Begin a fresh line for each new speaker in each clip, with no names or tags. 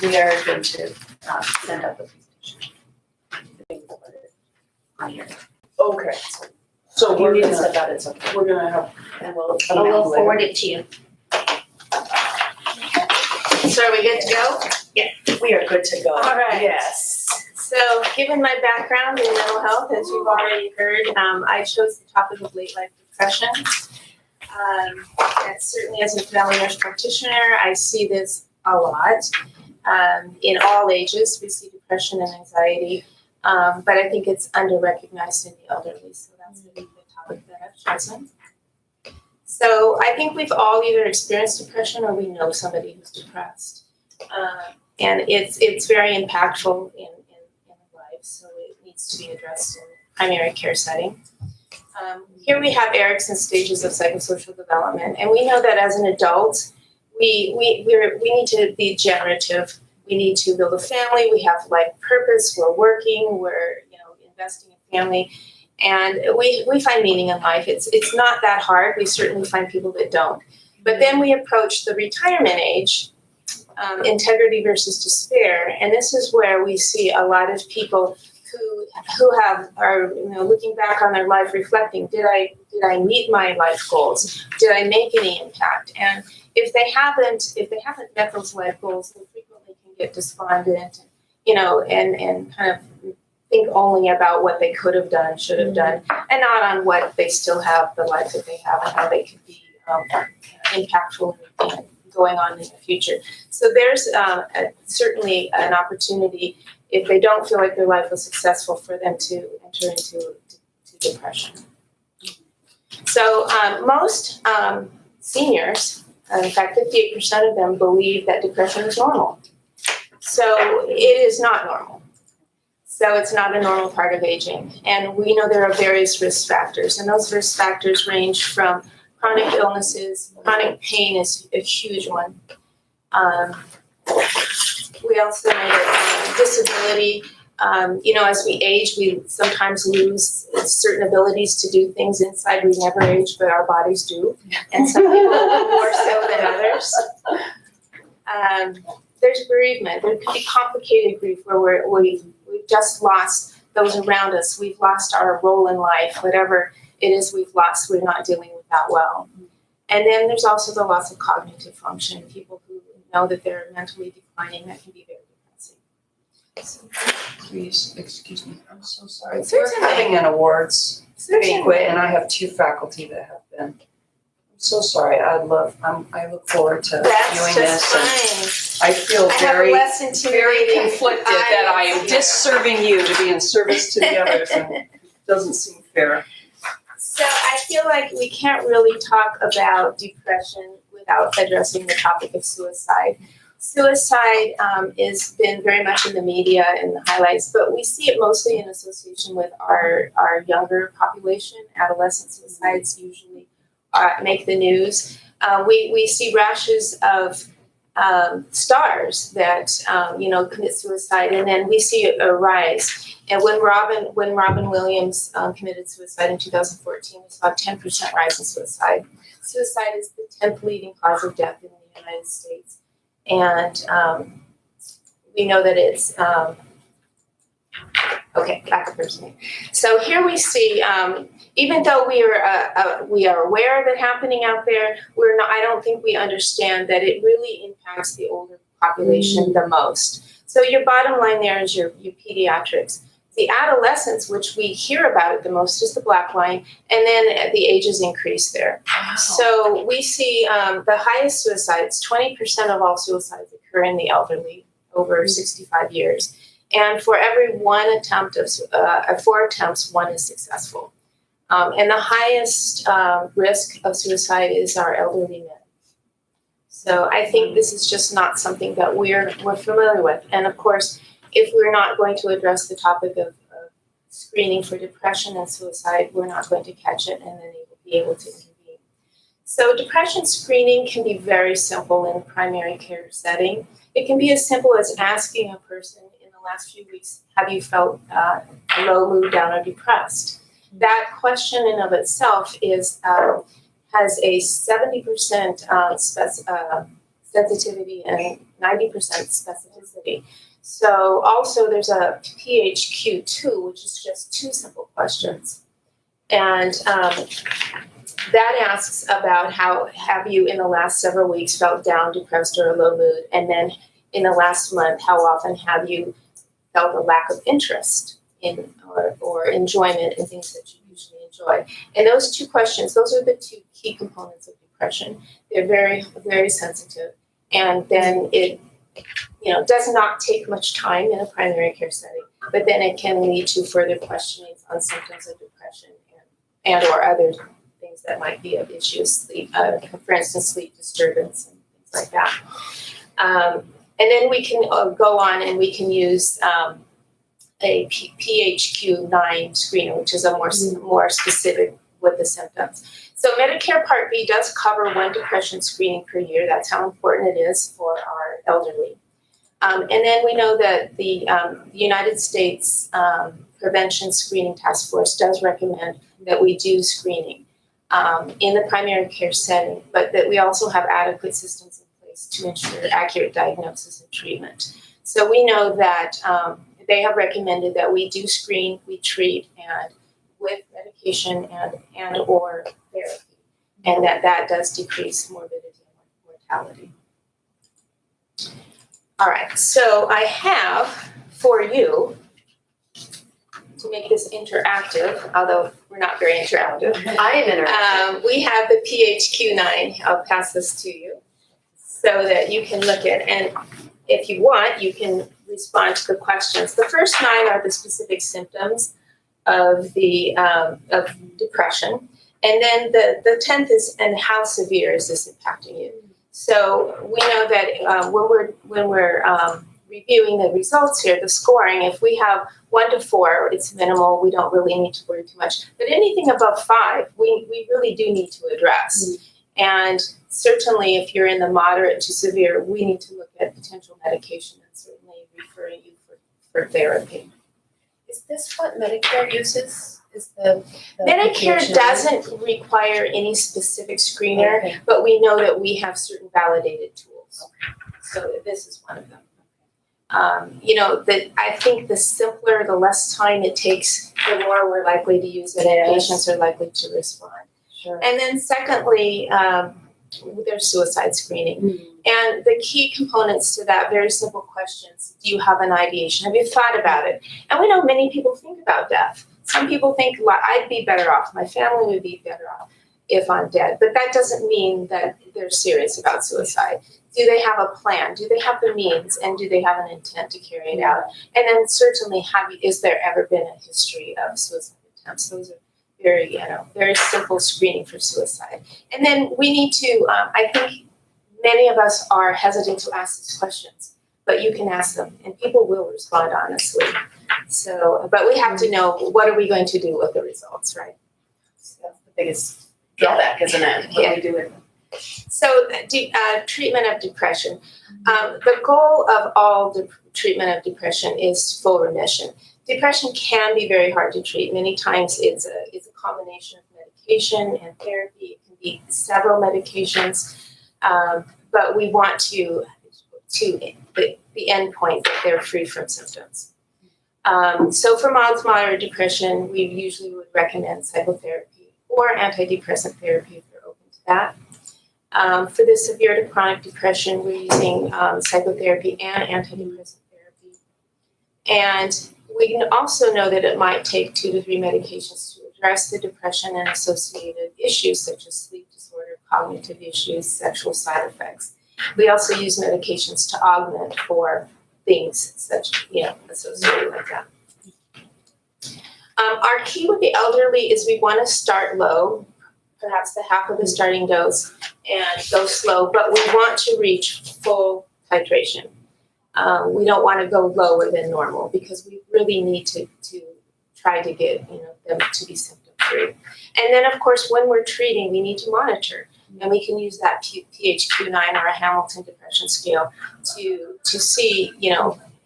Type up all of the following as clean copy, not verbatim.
we are going to send out the presentation. On here.
Okay. So
You
we're
need to
gonna,
set that, it's okay.
we're gonna have,
And we'll
We'll forward it to you.
So are we good to go?
We are good to go.
All right.
Yes.
So given my background in mental health, as you've already heard, I chose the topic of late life depression. And certainly as a family nurse practitioner, I see this a lot. In all ages, we see depression and anxiety, but I think it's under-recognized in the elderly, so that's the topic that I've chosen. So I think we've all either experienced depression or we know somebody who's depressed. And it's very impactful in life, so it needs to be addressed in primary care setting. Here we have Erickson's stages of psychosocial development, and we know that as an adult, we need to be generative. We need to build a family. We have life purpose. We're working. We're investing in family, and we find meaning in life. It's not that hard. We certainly find people that don't. But then we approach the retirement age, integrity versus despair, and this is where we see a lot of people who are looking back on their life, reflecting, did I meet my life goals? Did I make any impact? And if they haven't met those life goals, they frequently can get despondent, and kind of think only about what they could have done, should have done, and not on what they still have, the life that they have, and how they could be impactful and going on in the future. So there's certainly an opportunity, if they don't feel like their life was successful, for them to enter into depression. So most seniors, in fact 58% of them, believe that depression is normal. So it is not normal. So it's not a normal part of aging. And we know there are various risk factors, and those risk factors range from chronic illnesses. Chronic pain is a huge one. We also know that disability, as we age, we sometimes lose certain abilities to do things inside. We never age, but our bodies do. And some people more so than others. There's bereavement. There can be complicated grief where we've just lost those around us. We've lost our role in life, whatever it is we've lost, we're not dealing with that well. And then there's also the loss of cognitive function. People who know that they're mentally declining, that can be very depressing.
please, excuse me, I'm so sorry.
Certainly.
We're having an awards
Certainly.
banquet, and I have 2 faculty that have been. I'm so sorry. I look forward to
That's
doing
just
this.
fine.
And I feel
I have
very,
less
very
intimidating
conflicted that I am
eyes.
disserving you to be in service to the others, and it doesn't seem fair.
So I feel like we can't really talk about depression without addressing the topic of suicide. Suicide has been very much in the media and the highlights, but we see it mostly in association with our younger population. Adolescent suicides usually make the news. We see rashes of stars that commit suicide, and then we see a rise. And when Robin Williams committed suicide in 2014, we saw a 10% rise in suicide. Suicide is the 10th leading cause of death in the United States, and we know that it's back to person. So here we see, even though we are aware of it happening out there, I don't think we understand that it really impacts the older population the most. So your bottom line there is your pediatrics. The adolescents, which we hear about it the most, is the black line, and then the ages increase there. Wow. So we see the highest suicides, 20% of all suicides occur in the elderly over 65 years. And for every 4 attempts, 1 is successful. And the highest risk of suicide is our elderly men. So I think this is just not something that we're familiar with. And of course, if we're not going to address the topic of screening for depression and suicide, we're not going to catch it and then be able to intervene. So depression screening can be very simple in a primary care setting. It can be as simple as asking a person in the last few weeks, have you felt low, mood, down, or depressed? That question in of itself has a 70% sensitivity and 90% specificity. So also there's a PHQ-2, which is just 2 simple questions. And that asks about how have you in the last several weeks felt down, depressed, or a low mood? And then in the last month, how often have you felt a lack of interest in or enjoyment in things that you usually enjoy? And those 2 questions, those are the 2 key components of depression. They're very, very sensitive. And then it does not take much time in a primary care setting, but then it can lead to further questionings on symptoms of depression and or other things that might be of issue, sleep, for instance, sleep disturbance and things like that. And then we can go on and we can use a PHQ-9 screener, which is a more specific with the symptoms. So Medicare Part B does cover 1 depression screening per year. That's how important it is for our elderly. And then we know that the United States Prevention Screening Task Force does recommend that we do screening in the primary care setting, but that we also have adequate systems in place to ensure accurate diagnosis and treatment. So we know that they have recommended that we do screen, we treat, and with medication and or therapy, and that does decrease morbidity and mortality. All right, so I have for you, to make this interactive, although we're not very interactive.
I am interactive.
We have the PHQ-9. I'll pass this to you so that you can look at, and if you want, you can respond to the questions. The first 9 are the specific symptoms of the of depression, and then the 10th is, and how severe is this impacting you? So we know that when we're reviewing the results here, the scoring, if we have 1 to 4, it's minimal. We don't really need to worry too much. But anything above 5, we really do need to address. Mm-hmm. And certainly, if you're in the moderate to severe, we need to look at potential medication and certainly refer you for therapy.
Is this what Medicare uses? Is the
Medicare
PHQ-9?
doesn't require any specific screener,
Okay.
but we know that we have certain validated tools. So this is one of them. I think the simpler, the less time it takes, the more we're likely to use it, and patients are likely to respond.
Sure.
And then secondly, there's suicide screening. Mm-hmm. And the key components to that, very simple questions. Do you have an ideation? Have you thought about it? And we know many people think about death. Some people think, well, I'd be better off. My family would be better off if I'm dead. But that doesn't mean that they're serious about suicide. Do they have a plan? Do they have the means? And do they have an intent to carry it out? And then certainly, is there ever been a history of suicide attempts? Those are very simple screening for suicide. And then we need to, I think many of us are hesitant to ask these questions, but you can ask them and people will respond honestly. So, but we have to know, what are we going to do with the results, right?
So that's the biggest drawback, isn't it? What do we do with them?
So, treatment of depression. The goal of all treatment of depression is full remission. Depression can be very hard to treat. Many times it's a combination of medication and therapy. It can be several medications, but we want to the end point that they're free from symptoms. So for mild to moderate depression, we usually would recommend psychotherapy or antidepressant therapy if you're open to that. For the severe to chronic depression, we're using psychotherapy and antidepressant therapy. And we can also know that it might take 2 to 3 medications to address the depression and associated issues such as sleep disorder, cognitive issues, sexual side effects. We also use medications to augment for things such, associated like that. Our key with the elderly is we want to start low, perhaps the half of the starting dose, and go slow, but we want to reach full titration. We don't want to go lower than normal because we really need to try to get them to be symptom free. And then of course when we're treating, we need to monitor, and we can use that PHQ-9 or a Hamilton Depression Scale to see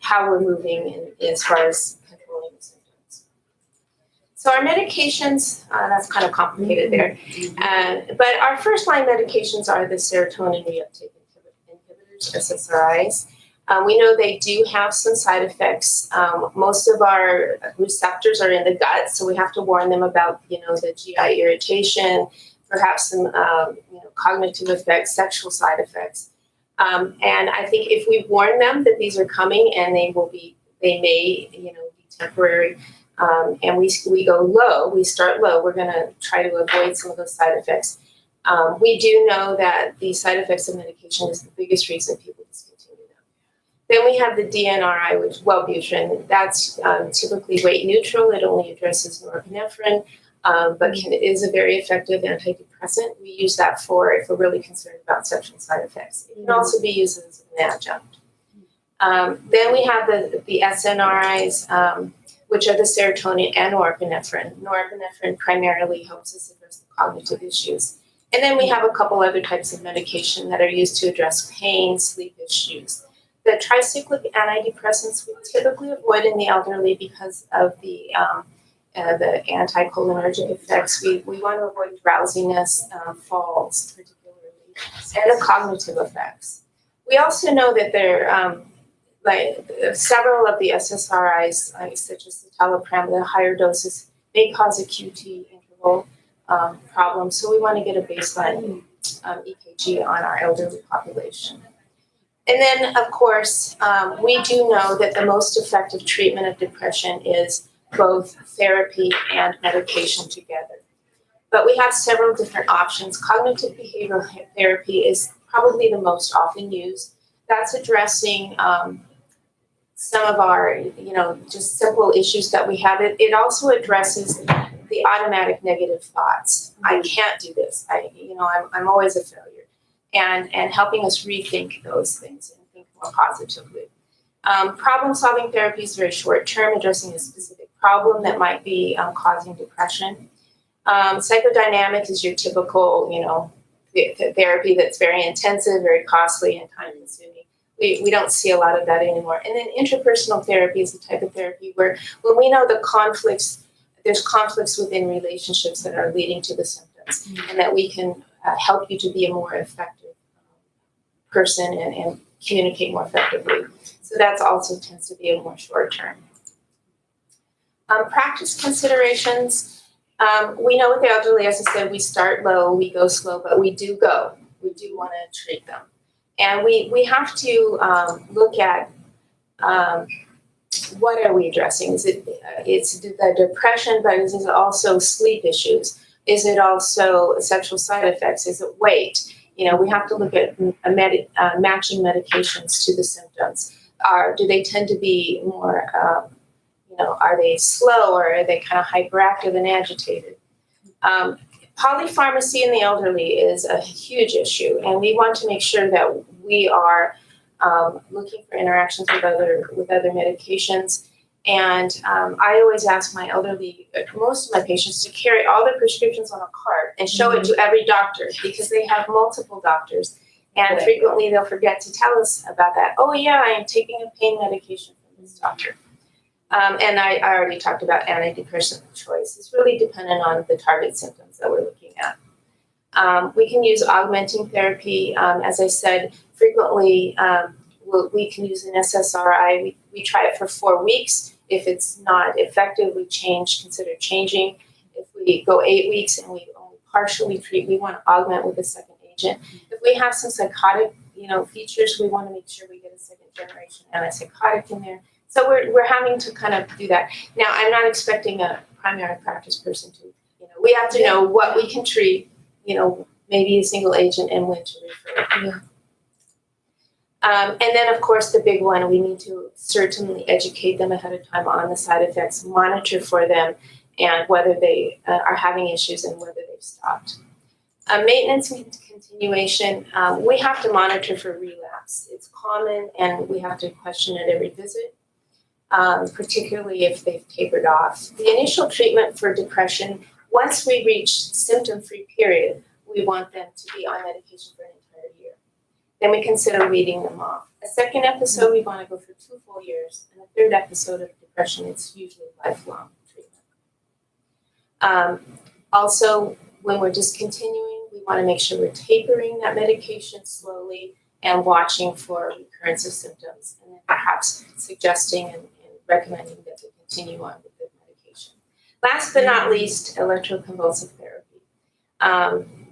how we're moving as far as controlling the symptoms. So our medications, that's kind of complicated there, but our first line medications are the serotonin reuptake inhibitors. blockers, SSRIs. We know they do have some side effects. Most of our receptors are in the gut, so we have to warn them about, the GI irritation, perhaps some, cognitive effects, sexual side effects. And I think if we warn them that these are coming and they may, be temporary, and we go low, we start low, we're going to try to avoid some of those side effects. We do know that the side effects of medication is the biggest reason people discontinue them. Then we have the DNRI, which Wellbutrin. That's typically weight neutral. It only addresses norepinephrine, but is a very effective antidepressant. We use that if we're really concerned about sexual side effects. It can also be used as an adjunct. Then we have the SNRIs, which are the serotonin and norepinephrine. Norepinephrine primarily helps us address the cognitive issues. And then we have a couple other types of medication that are used to address pain, sleep issues. The tricyclic antidepressants we typically avoid in the elderly because of the anticholinergic effects. We want to avoid drowsiness, falls particularly, and the cognitive effects. We also know that several of the SSRIs, such as the citalopram, the higher doses may cause a QT interval problem. So we want to get a baseline EKG on our elderly population. And then, of course, we do know that the most effective treatment of depression is both therapy and medication together. But we have several different options. Cognitive behavioral therapy is probably the most often used. That's addressing some of our, just simple issues that we have. It also addresses the automatic negative thoughts. I can't do this. I'm always a failure. And helping us rethink those things and think more positively. Problem-solving therapy is very short-term, addressing a specific problem that might be causing depression. Psychodynamic is your typical, therapy that's very intensive, very costly, and time-consuming. We don't see a lot of that anymore. And then interpersonal therapy is the type of therapy where when we know there's conflicts within relationships that are leading to the symptoms, and that we can help you to be a more effective person and communicate more effectively. So that also tends to be a more short term. Practice considerations. We know with the elderly, as I said, we start low, we go slow, but we do go. We do want to treat them. And we have to look at what are we addressing? It's the depression, but is it also sleep issues? Is it also sexual side effects? Is it weight? We have to look at matching medications to the symptoms. Do they tend to be more, are they slow, or are they kind of hyperactive and agitated? Polypharmacy in the elderly is a huge issue, and we want to make sure that we are looking for interactions with other medications. And I always ask my elderly, most of my patients, to carry all their prescriptions on a cart and show it to every doctor, because they have multiple doctors. And frequently they'll forget to tell us about that. Oh yeah, I am taking a pain medication from this doctor. And I already talked about antidepressant choice. It's really dependent on the target symptoms that we're looking at. We can use augmenting therapy. As I said, frequently we can use an SSRI. We try it for 4 weeks. If it's not effective, we consider changing. If we go 8 weeks and we only partially treat, we want to augment with a second agent. If we have some psychotic, features, we want to make sure we get a second generation antipsychotic in there. So we're having to kind of do that. Now, I'm not expecting a primary practice person to, we have to know what we can treat, maybe a single agent, and when to refer.
Yeah.
And then, of course, the big one, we need to certainly educate them ahead of time on the side effects, monitor for them, and whether they are having issues and whether they've stopped. Maintenance and continuation, we have to monitor for relapse. It's common, and we have to question it every visit, particularly if they've tapered off. The initial treatment for depression, once we reach symptom-free period, we want them to be on medication for an entire year. Then we consider weeding them off. A second episode, we want to go for 2 full years. And a third episode of depression, it's usually lifelong treatment. Also, when we're discontinuing, we want to make sure we're tapering that medication slowly and watching for recurrence of symptoms, and then perhaps suggesting and recommending that they continue on with the medication. Last but not least, electroconvulsive therapy.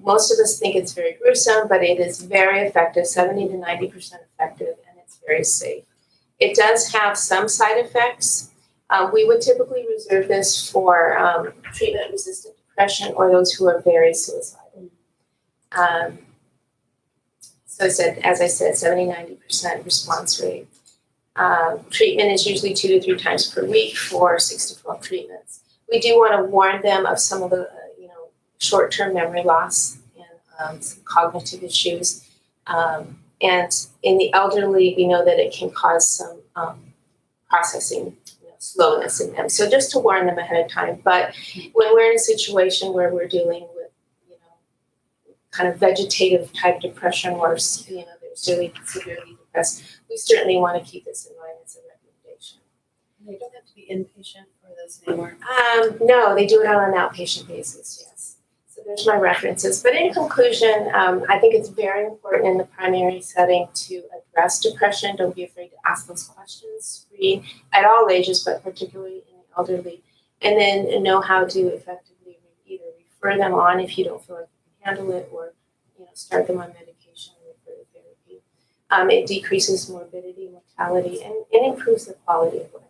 Most of us think it's very gruesome, but it is very effective, 70 to 90% effective, and it's very safe. It does have some side effects. We would typically reserve this for treatment-resistant depression or those who are very suicidal. So as I said, 70-90% response rate. Treatment is usually 2 to 3 times per week for 6 to 12 treatments. We do want to warn them of some of the short-term memory loss and some cognitive issues. And in the elderly, we know that it can cause some processing slowness in them. So just to warn them ahead of time. But when we're in a situation where we're dealing with, kind of vegetative type depression or, they're really severely depressed, we certainly want to keep this in mind as a recommendation.
They don't have to be inpatient for those anymore.
No, they do it on an outpatient basis, yes. So there's my references. But in conclusion, I think it's very important in the primary setting to address depression. Don't be afraid to ask those questions. Screen at all ages, but particularly in the elderly. And then know how to effectively either refer them on if you don't feel like you can handle it, or start them on medication and refer to therapy. It decreases morbidity, mortality, and improves the quality of life.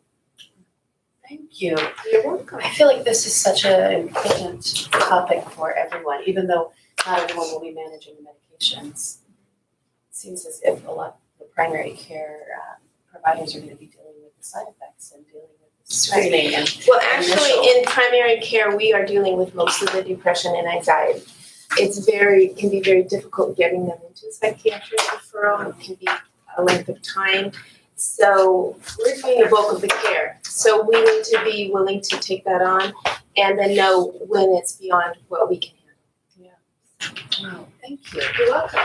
Thank you.
You're welcome.
I feel like this is such an important topic for everyone, even though not everyone will be managing the medications. It seems as if a lot of the primary care providers are going to be dealing with the side effects and dealing with the screening.
Well, actually, in primary care, we are dealing with most of the depression and anxiety. It can be very difficult getting them into a psychiatric referral. It can be a length of time. So we're doing the bulk of the care. So we need to be willing to take that on and then know when it's beyond what we can handle.
Yeah. Wow, thank you.
You're welcome.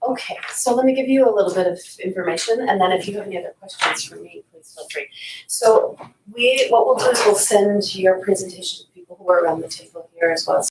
Okay, so let me give you a little bit of information, and then if you have any other questions for me, please feel free. So what we'll do is we'll send your presentation to people who are around the table here, as well as